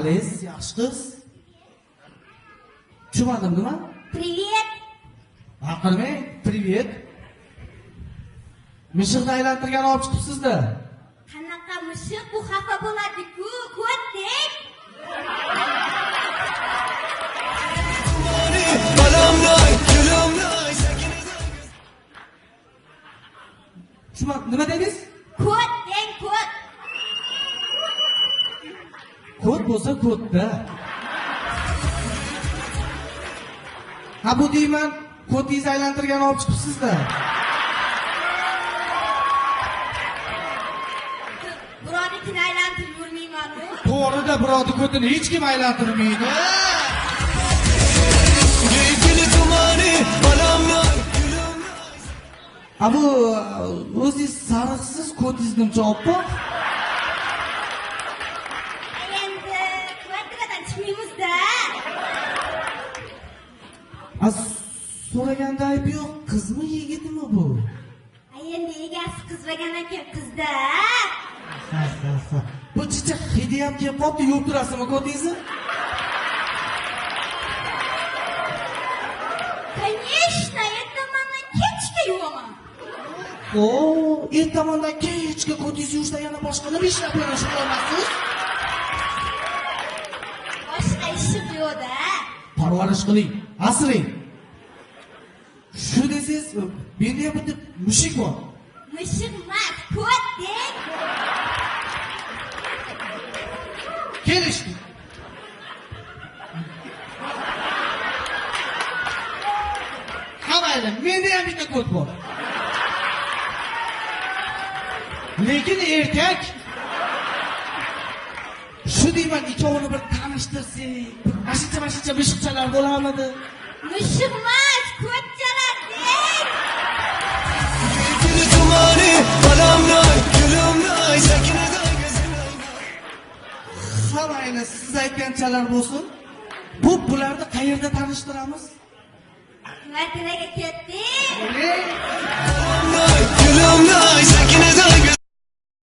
Qanaqaliz, yaxshi qiz? Tushunmadim nima? Привет. Aqirmang, привет. Mishiqni aylantirgan olib chiqibsiz-da. Qanaqa mishiq bu xafa bo'ladi-ku, ko'rding? Tushunmadim, nima dedingiz? Ko'rding, ko'r. Ko't bo'lsa ko'tda. Ha bu deyman, ko'tingizni aylantirgan olib chiqibsiz-da. Birovnikini aylantirib yurmayman-ku. To'g'rida birovni ko'tini hech kim aylantirmaydi. Ha bu o'zingiz sariqsiz, ko'tingiz nimcha oppoq. Endi kvartiradan chiqmaymiz-da. So'raganda ayb yo'q, qizmi yigitmi bu? Endi egasi qizmagan ekan, qizda. Bu chicha hidi ham kelib qolibdi, yuvib turasizmi ko'tingizni? Конечно, ertamandan kechga yuvaman. Ertamandan kechga ko'tingizni yuvishdan yana boshqa nima ishlar bilan shug'ullanasiz? Boshqa ishim yo'q-da. Parvarish qiling, asring. Shu desangiz, menda ham bitta mushuk bor. Mushuk emas, ko'rding? Kelishdi. Ha mayli, menda ham bitta ko't bor. Lekin erkak. Shu deyman, ikkovini bir tanishtirsak, mashincha mishiqchalar bo'larmidi? Mushuk emas, ko'chalar deng. Ha mayli, siz aytganchalar bo'lsin. Bularni qayerda tanishtiramiz? Kvartiraga ketdik. Gülüm